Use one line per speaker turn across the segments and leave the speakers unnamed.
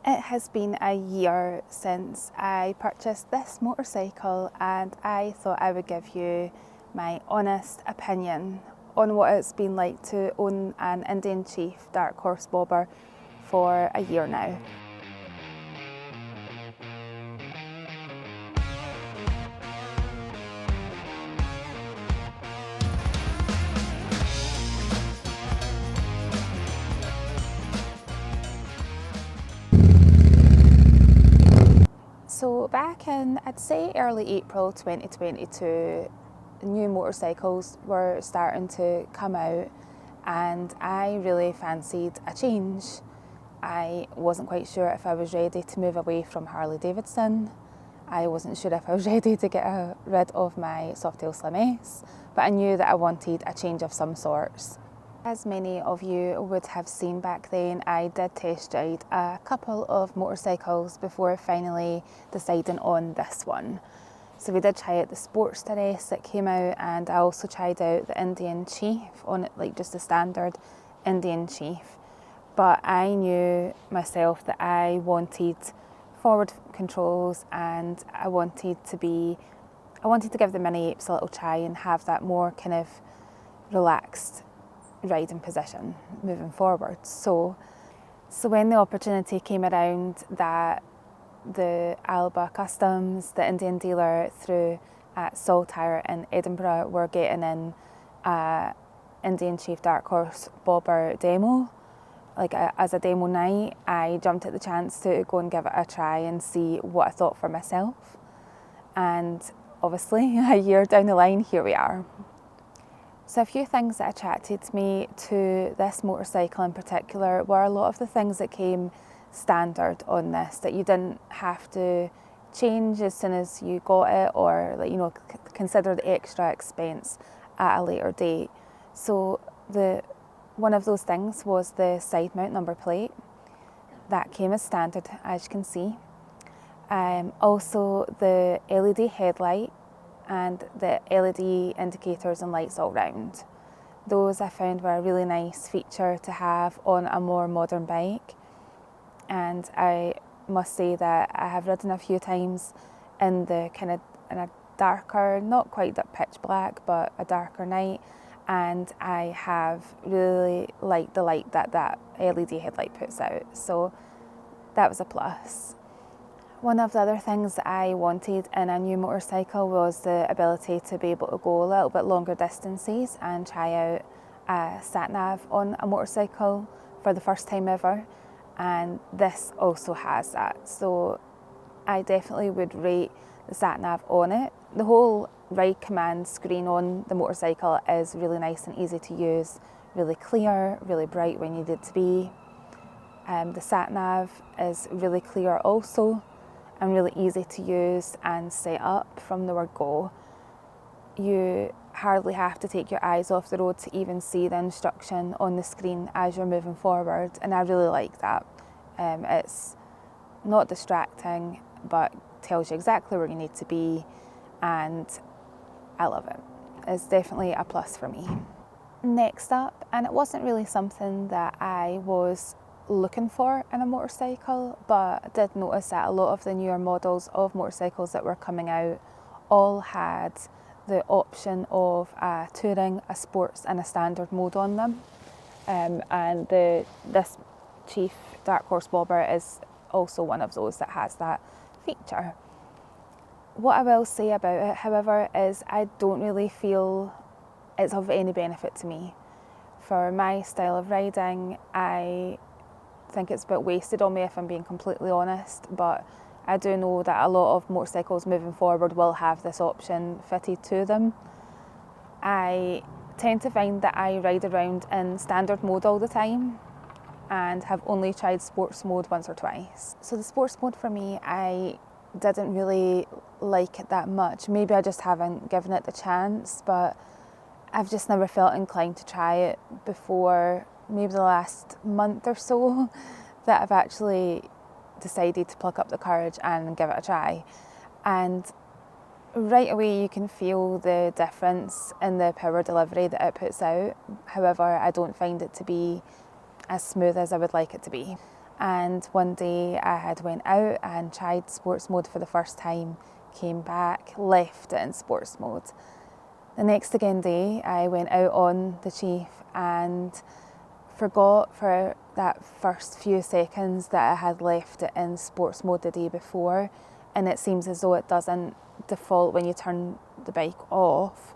It has been a year since I purchased this motorcycle, and I thought I would give you my honest opinion on what it's been like to own an Indian Chief dark horse bobber for a year now. So back in, I'd say early April 2022, new motorcycles were starting to come out and I really fancied a change. I wasn't quite sure if I was ready to move away from Harley Davidson. I wasn't sure if I was ready to get rid of my Softail Slim S, but I knew that I wanted a change of some sorts. As many of you would have seen back then, I did test ride a couple of motorcycles before finally deciding on this one. So we did try out the Sportster S that came out, and I also tried out the Indian Chief on it, like just the standard Indian Chief. But I knew myself that I wanted forward controls, and I wanted to give the Mini Apes a little try and have that more kind of relaxed riding position moving forward. So when the opportunity came around that the Alba Customs, the Indian dealer through at Saltire in Edinburgh, were getting in a Indian Chief dark horse bobber demo, as a demo night, I jumped at the chance to go and give it a try and see what I thought for myself. And obviously, a year down the line, here we are. So a few things that attracted me to this motorcycle in particular were a lot of the things that came standard on this, that you didn't have to change as soon as you got it, or consider the extra expense at a later date. So one of those things was the side mount number plate. That came as standard, as you can see. Also the LED headlight and the LED indicators and lights all round. Those I found were a really nice feature to have on a more modern bike. And I must say that I have ridden a few times in a darker, not quite pitch black, but a darker night, and I have really liked the light that LED headlight puts out. So that was a plus. One of the other things that I wanted in a new motorcycle was the ability to be able to go a little bit longer distances and try out a sat-nav on a motorcycle for the first time ever, and this also has that. So I definitely would rate the sat-nav on it. The whole ride command screen on the motorcycle is really nice and easy to use, really clear, really bright when you need it to be. The sat-nav is really clear also, and really easy to use and set up from the word go. You hardly have to take your eyes off the road to even see the instruction on the screen as you're moving forward, and I really like that. It's not distracting, but tells you exactly where you need to be, and I love it. It's definitely a plus for me. Next up, and it wasn't really something that I was looking for in a motorcycle, but I did notice that a lot of the newer models of motorcycles that were coming out all had the option of a touring, a sports and a standard mode on them, and this Chief dark horse bobber is also one of those that has that feature. What I will say about it, however, is I don't really feel it's of any benefit to me. For my style of riding, I think it's a bit wasted on me, if I'm being completely honest, but I do know that a lot of motorcycles moving forward will have this option fitted to them. I tend to find that I ride around in standard mode all the time and have only tried sports mode once or twice. So the sports mode for me, I didn't really like it that much. Maybe I just haven't given it the chance, but I've just never felt inclined to try it before maybe the last month or so that I've actually decided to pluck up the courage and give it a try. And right away you can feel the difference in the power delivery that it puts out. However, I don't find it to be as smooth as I would like it to be. And one day I had went out and tried sports mode for the first time, came back, left it in sports mode. The next again day I went out on the Chief and forgot for that first few seconds that I had left it in sports mode the day before, and it seems as though it doesn't default when you turn the bike off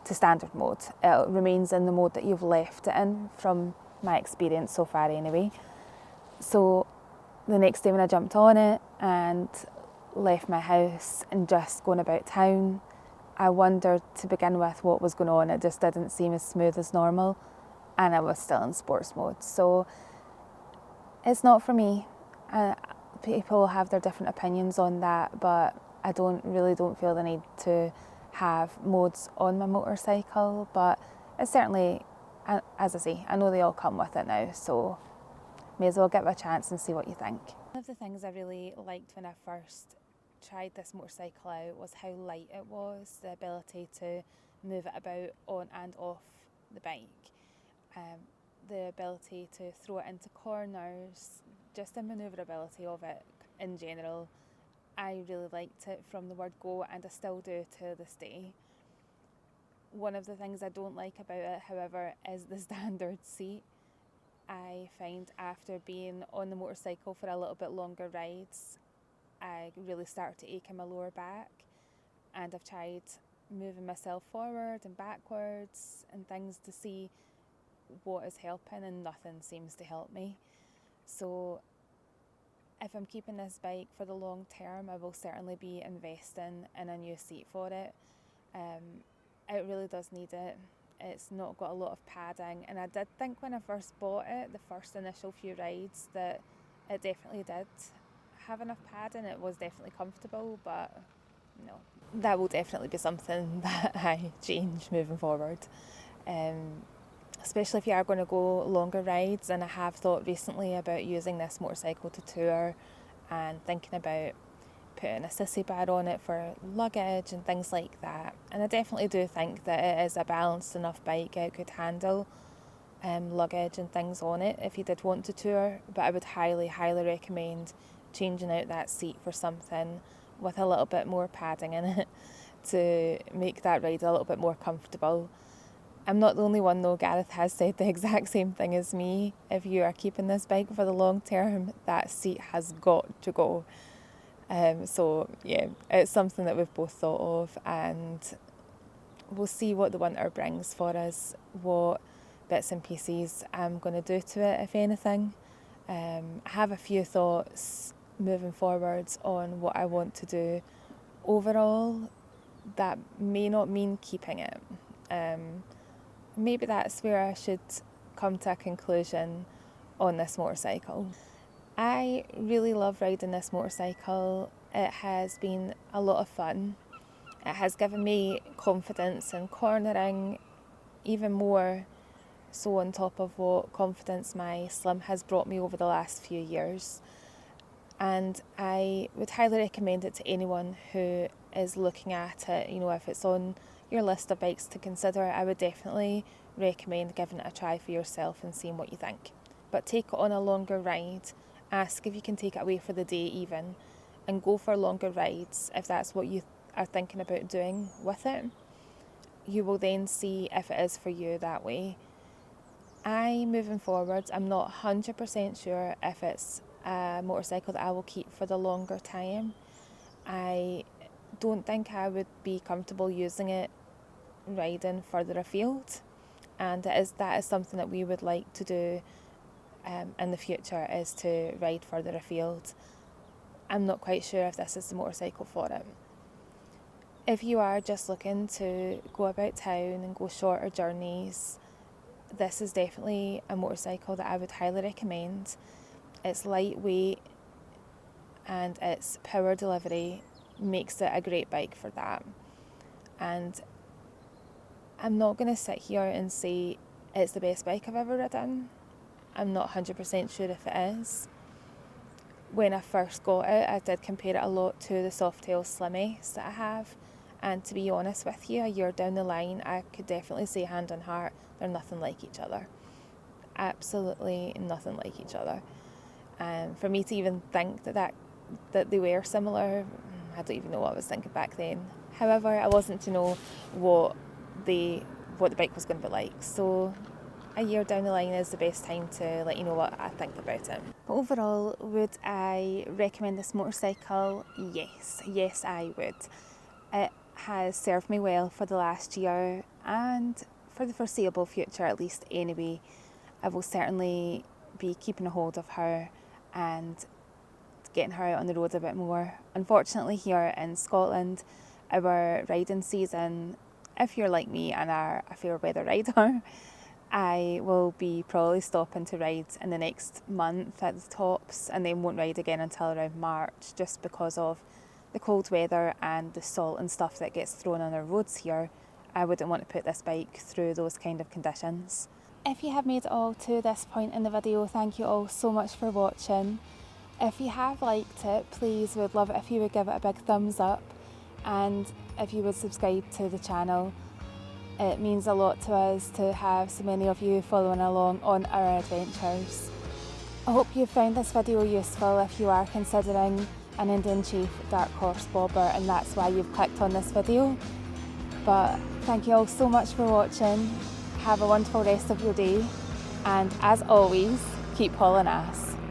to standard mode. It remains in the mode that you've left it in, from my experience so far anyway. So the next day when I jumped on it and left my house and just going about town, I wondered to begin with what was going on. It just didn't seem as smooth as normal, and I was still in sports mode. So it's not for me. People have their different opinions on that, but I don't feel the need to have modes on my motorcycle. But it's certainly, as I say, I know they all come with it now, so may as well give it a chance and see what you think. One of the things I really liked when I first tried this motorcycle out was how light it was, the ability to move it about on and off the bike, the ability to throw it into corners, just the manoeuvrability of it in general. I really liked it from the word go, and I still do to this day. One of the things I don't like about it, however, is the standard seat. I find after being on the motorcycle for a little bit longer rides, I really start to ache in my lower back, and I've tried moving myself forward and backwards and things to see what is helping, and nothing seems to help me. So if I'm keeping this bike for the long term, I will certainly be investing in a new seat for it. It really does need it. It's not got a lot of padding, and I did think when I first bought it, the first initial few rides, that it definitely did have enough padding. It was definitely comfortable, but no, that will definitely be something that I change moving forward. Especially if you are going to go longer rides, and I have thought recently about using this motorcycle to tour and thinking about putting a sissy bar on it for luggage and things like that. And I definitely do think that it is a balanced enough bike. It could handle luggage and things on it if you did want to tour, but I would highly recommend changing out that seat for something with a little bit more padding in it to make that ride a little bit more comfortable. I'm not the only one though. Gareth has said the exact same thing as me. If you are keeping this bike for the long term, that seat has got to go. So yeah, it's something that we've both thought of, and we'll see what the winter brings for us, what bits and pieces I'm going to do to it, if anything. I have a few thoughts moving forwards on what I want to do overall. That may not mean keeping it. Maybe that's where I should come to a conclusion on this motorcycle. I really love riding this motorcycle. It has been a lot of fun. It has given me confidence in cornering, even more so on top of what confidence my Slim has brought me over the last few years. And I would highly recommend it to anyone who is looking at it. You know, if it's on your list of bikes to consider, I would definitely recommend giving it a try for yourself and seeing what you think. But take it on a longer ride. Ask if you can take it away for the day even, and go for longer rides if that's what you are thinking about doing with it. You will then see if it is for you that way. Moving forward, I'm not 100% sure if it's a motorcycle that I will keep for the longer time. I don't think I would be comfortable using it riding further afield, and that is something that we would like to do in the future, is to ride further afield. I'm not quite sure if this is the motorcycle for it. If you are just looking to go about town and go shorter journeys, this is definitely a motorcycle that I would highly recommend. It's lightweight and its power delivery makes it a great bike for that. And I'm not going to sit here and say it's the best bike I've ever ridden. I'm not 100% sure if it is. When I first got it, I did compare it a lot to the Softail Slim S that I have. And to be honest with you, a year down the line, I could definitely say hand on heart, they're nothing like each other. Absolutely nothing like each other. For me to even think that they were similar, I don't even know what I was thinking back then. However, I wasn't to know what the bike was going to be like. So a year down the line is the best time to let you know what I think about it. But overall, would I recommend this motorcycle? Yes I would. It has served me well for the last year, and for the foreseeable future at least anyway. I will certainly be keeping a hold of her and getting her out on the road a bit more. Unfortunately, here in Scotland, our riding season, if you're like me and are a fair weather rider, I will be probably stopping to ride in the next month at the tops, and then won't ride again until around March, just because of the cold weather and the salt and stuff that gets thrown on our roads here. I wouldn't want to put this bike through those kind of conditions. If you have made it all to this point in the video, thank you all so much for watching. If you have liked it, please would love it if you would give it a big thumbs up, and if you would subscribe to the channel. It means a lot to us to have so many of you following along on our adventures. I hope you found this video useful if you are considering an Indian Chief dark horse bobber and that's why you've clicked on this video. But thank you all so much for watching. Have a wonderful rest of your day, and as always, keep hauling ass.